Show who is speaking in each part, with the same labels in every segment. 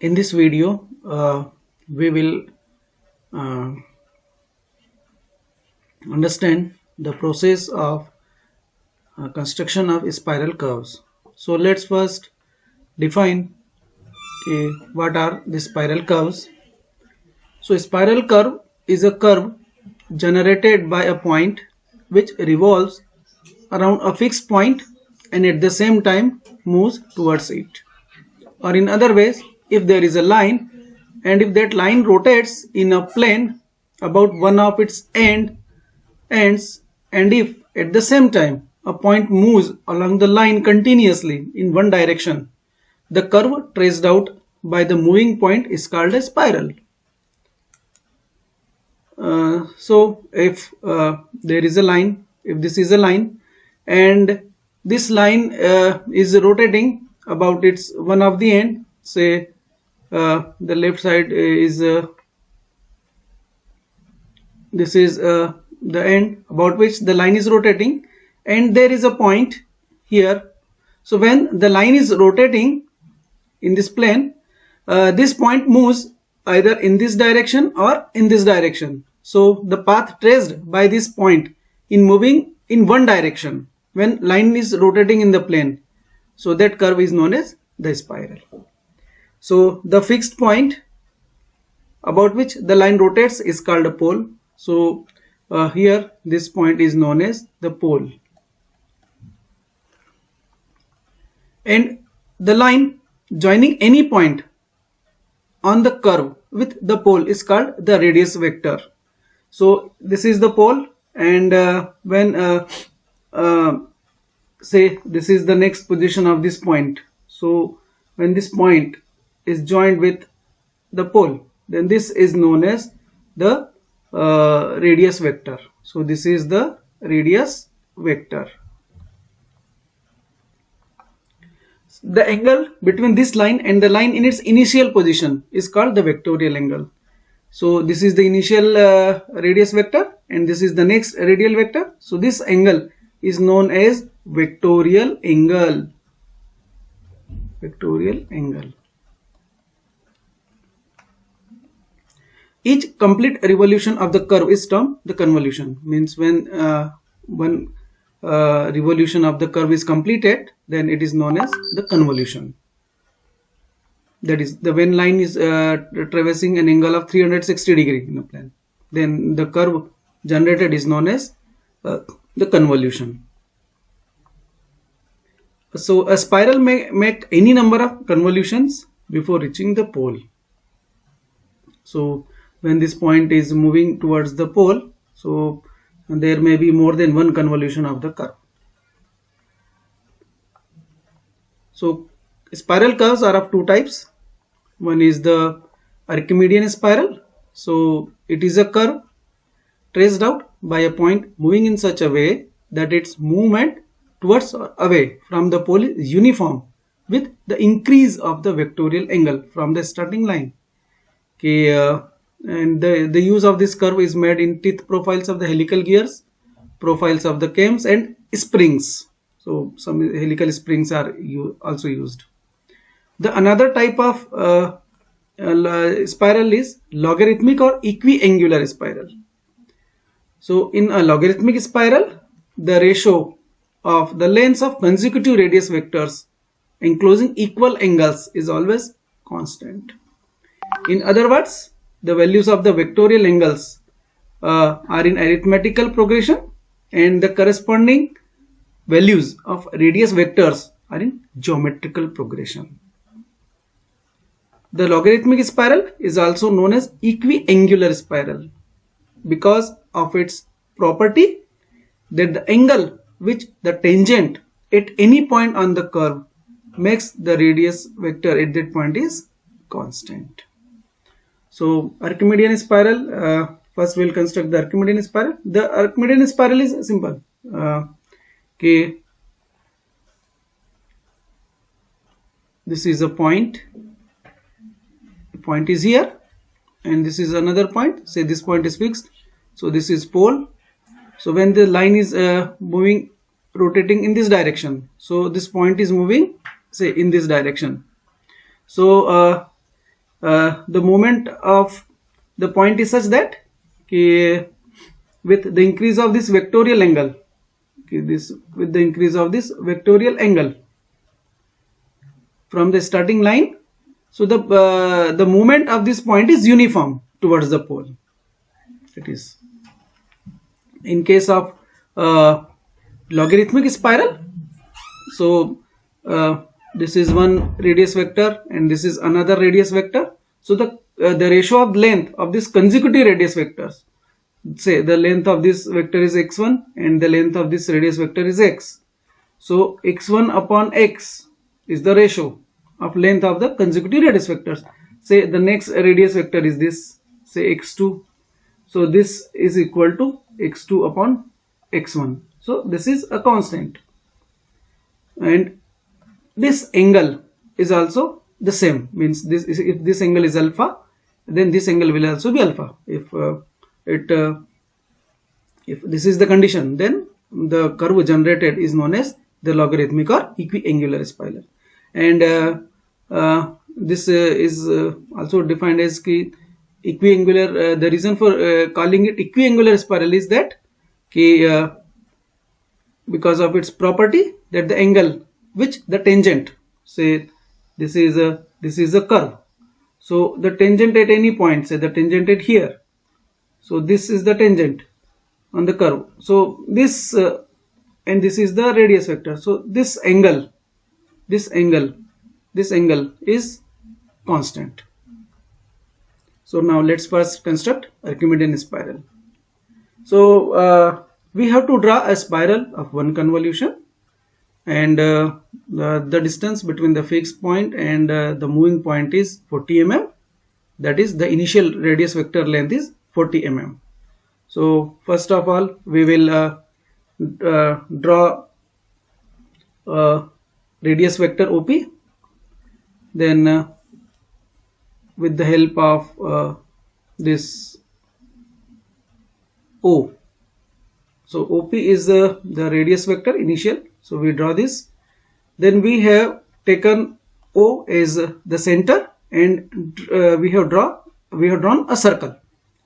Speaker 1: In this video, we will uh, understand the process of construction of spiral curves. So let's first define what are the spiral curves. So spiral curve is a curve generated by a point which revolves around a fixed point and at the same time moves towards it. Or in other ways, if there is a line and if that line rotates in a plane about one of its ends, and if at the same time a point moves along the line continuously in one direction, the curve traced out by the moving point is called a spiral. So if there is a line, if this is a line and this line is rotating about its one of the end, say the left side is this is the end about which the line is rotating, and there is a point here. So when the line is rotating in this plane, this point moves either in this direction or in this direction. So the path traced by this point in moving in one direction when line is rotating in the plane, so that curve is known as the spiral. So the fixed point about which the line rotates is called a pole. So here this point is known as the pole, and the line joining any point on the curve with the pole is called the radius vector. So this is the pole, and when say this is the next position of this point, so when this point is joined with the pole, then this is known as the radius vector. So this is the radius vector. The angle between this line and the line in its initial position is called the vectorial angle. So this is the initial radius vector and this is the next radial vector. So this angle is known as vectorial angle. Vectorial angle. Each complete revolution of the curve is termed the convolution. Means when one revolution of the curve is completed, then it is known as the convolution. That is, the when line is traversing an angle of 360 degree in a plane, then the curve generated is known as the convolution. So a spiral may make any number of convolutions before reaching the pole. So when this point is moving towards the pole, so there may be more than one convolution of the curve. So spiral curves are of two types. One is the Archimedean spiral. So it is a curve traced out by a point moving in such a way that its movement towards or away from the pole is uniform with the increase of the vectorial angle from the starting line. Okay, and the use of this curve is made in teeth profiles of the helical gears, profiles of the cams, and springs. So some helical springs are also used. The another type of spiral is logarithmic or equiangular spiral. So in a logarithmic spiral, the ratio of the lengths of consecutive radius vectors enclosing equal angles is always constant. In other words, the values of the vectorial angles are in arithmetical progression and the corresponding values of radius vectors are in geometrical progression. The logarithmic spiral is also known as equiangular spiral because of its property that the angle which the tangent at any point on the curve makes the radius vector at that point is constant. So Archimedean spiral, first we will construct the Archimedean spiral. The Archimedean spiral is simple. Okay, this is a point. The point is here, and this is another point. Say this point is fixed. So this is pole. So when the line is moving, rotating in this direction, so this point is moving, say in this direction. So the moment of the point is such that with the increase of this vectorial angle, with the increase of this vectorial angle from the starting line, so the movement of this point is uniform towards the pole. It is in case of logarithmic spiral. So this is one radius vector and this is another radius vector. So the ratio of length of this consecutive radius vectors, say the length of this vector is x1 and the length of this radius vector is x. So x1 upon x is the ratio of length of the consecutive radius vectors. Say the next radius vector is this, say x2. So this is equal to x2 upon x1. So this is a constant, and this angle is also the same. Means this is, if this angle is alpha, then this angle will also be alpha. If this is the condition, then the curve generated is known as the logarithmic or equiangular spiral. And this is also defined as equiangular. The reason for calling it equiangular spiral is that because of its property that the angle which the tangent, say this is a curve, so the tangent at any point, say the tangent at here, so this is the tangent on the curve, so this and this is the radius vector, so this angle is constant. So now let's first construct Archimedean spiral. So we have to draw a spiral of one convolution, and the distance between the fixed point and the moving point is 40 mm. That is, the initial radius vector length is 40 mm. So first of all, we will draw radius vector OP. Then with the help of this O, so OP is the radius vector initial, so we draw this. Then we have taken O as the center, and we have drawn a circle.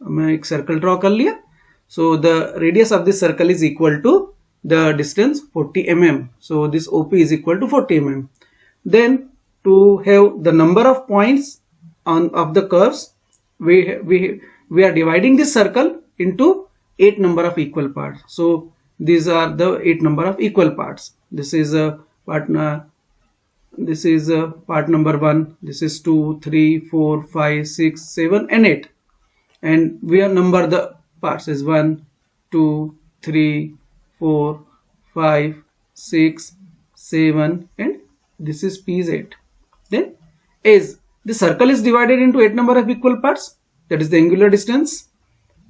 Speaker 1: मैं एक circle draw कर लिया. So the radius of this circle is equal to the distance 40 mm. So this OP is equal to 40 mm. Then to have the number of points of the curves, we are dividing this circle into 8 number of equal parts. So these are the 8 number of equal parts. This is part number 1. This is 2, 3, 4, 5, 6, 7, and 8. And we are number the parts as 1, 2, 3, 4, 5, 6, 7, and this is P is 8. Then as the circle is divided into 8 number of equal parts, that is the angular distance.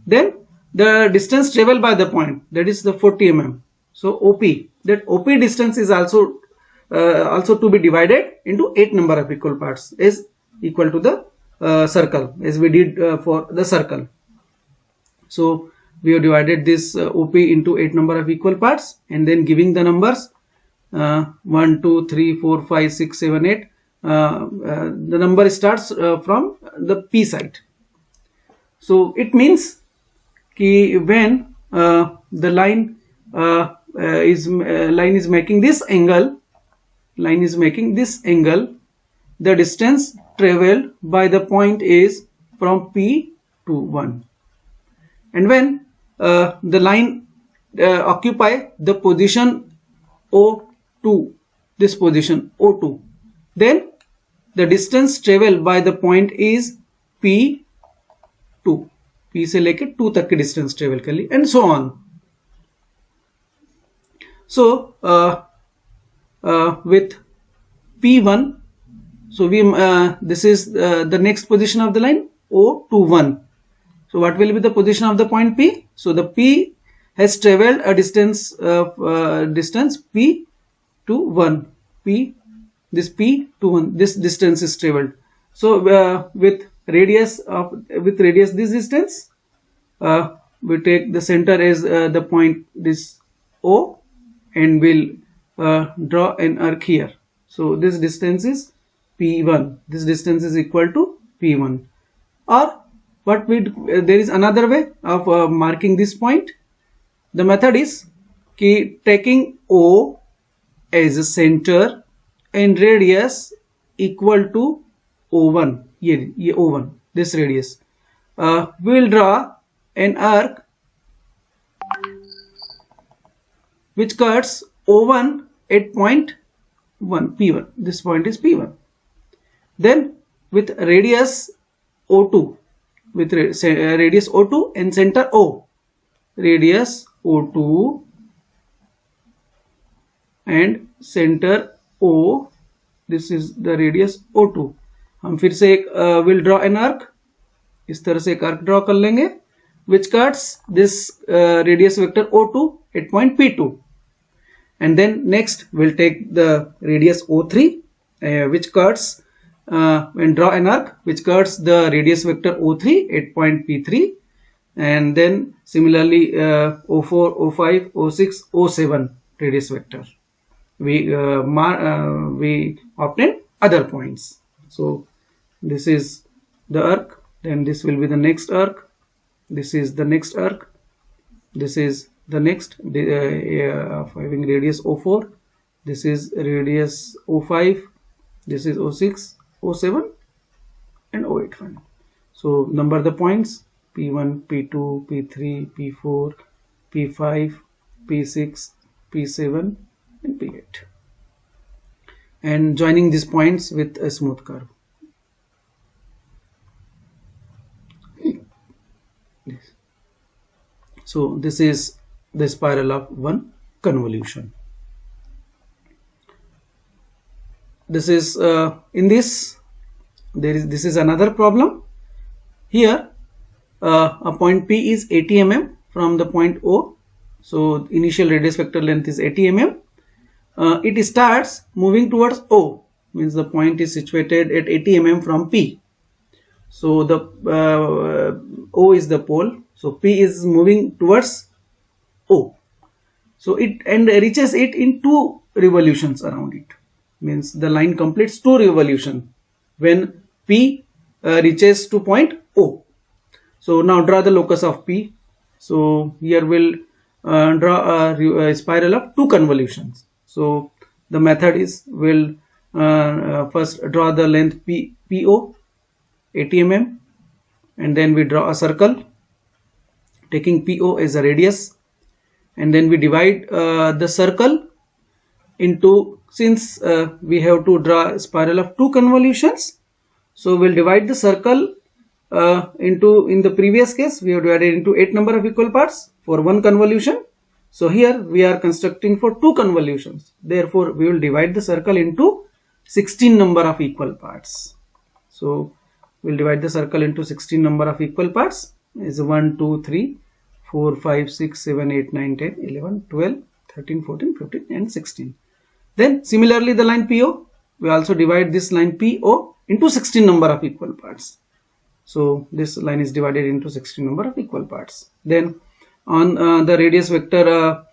Speaker 1: Then the distance traveled by the point, that is the 40 mm. So OP, that OP distance is also to be divided into 8 number of equal parts, is equal to the circle, as we did for the circle. So we have divided this OP into 8 number of equal parts, and then giving the numbers 1, 2, 3, 4, 5, 6, 7, 8. The number starts from the P side. So it means when the line is making this angle, the distance traveled by the point is from P to 1. And when the line occupy the position O2, this position O2, then the distance traveled by the point is P2. P से लेके 2 तक की distance travel कर ली, and so on. So with P1, so this is the next position of the line O21. So what will be the position of the point P? So the P has traveled a distance P to 1. This P to 1. This distance is traveled. So with radius this distance, we take the center as the point this O, and we'll draw an arc here. So this distance is P1. This distance is equal to P1. Or what we there is another way of marking this point. The method is taking O as a center and radius equal to O1. ये O1, this radius. We will draw an arc which cuts O1 at point 1, P1. This point is P1. Then with radius O2, with radius O2 and center O, radius O2 and center O, this is the radius O2. हम फिर से एक will draw an arc, इस तरह से एक arc draw कर लेंगे which cuts this radius vector O2 at point P2. And then next we'll take the radius O3 which cuts and draw an arc which cuts the radius vector O3 at point P3, and then similarly O4, O5, O6, O7 radius vector we obtain other points. So this is the arc, then this will be the next arc, this is the next arc, this is the next having radius O4, this is radius O5, this is O6, O7 and O8 final. So number the points P1, P2, P3, P4, P5, P6, P7 and P8, and joining these points with a smooth curve. So this is the spiral of one convolution. This is in this this is another problem. Here a point P is 80 mm from the point O. So initial radius vector length is 80 mm. It starts moving towards O, means the point is situated at 80 mm from P. So the O is the pole, so P is moving towards O. So it reaches it in 2 revolutions around it, means the line completes 2 revolutions when P reaches to point O. So now draw the locus of P. So here we'll draw a spiral of 2 convolutions. So the method is we'll first draw the length PO 80 mm, and then we draw a circle taking PO as a radius, and then we divide the circle into, since we have to draw a spiral of 2 convolutions, so we'll divide the circle into, in the previous case we have divided into 8 number of equal parts for 1 convolution. So here we are constructing for 2 convolutions, therefore we will divide the circle into 16 number of equal parts. So we'll divide the circle into 16 number of equal parts, is 1, 2, 3, 4, 5, 6, 7, 8, 9, 10, 11, 12, 13, 14, 15 and 16. Then similarly the line PO, we also divide this line PO into 16 number of equal parts. So this line is divided into 16 number of equal parts. Then on the radius vector,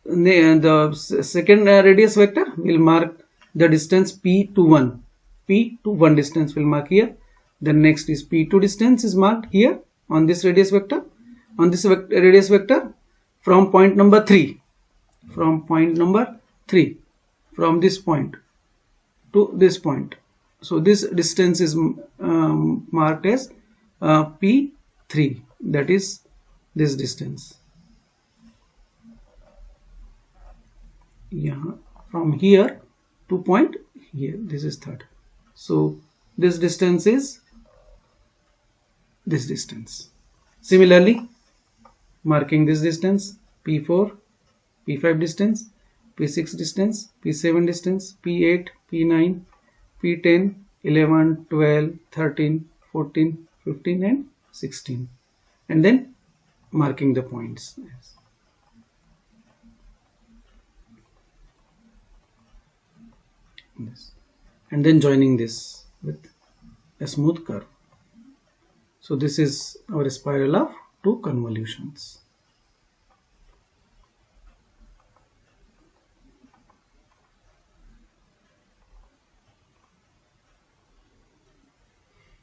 Speaker 1: the second radius vector will mark the distance P to 1. P to 1 distance will mark here. Then next is P2 distance is marked here on this radius vector. On this radius vector from point number 3. From point number 3. From this point to this point. So this distance is marked as P3. That is this distance. Yeah, from here to point here, this is third. So this distance is this distance. Similarly, marking this distance P4, P5 distance, P6 distance, P7 distance, P8, P9, P10, 11, 12, 13, 14, 15 and 16, and then marking the points. Yes. This. And then joining this with a smooth curve. So this is our spiral of 2 convolutions.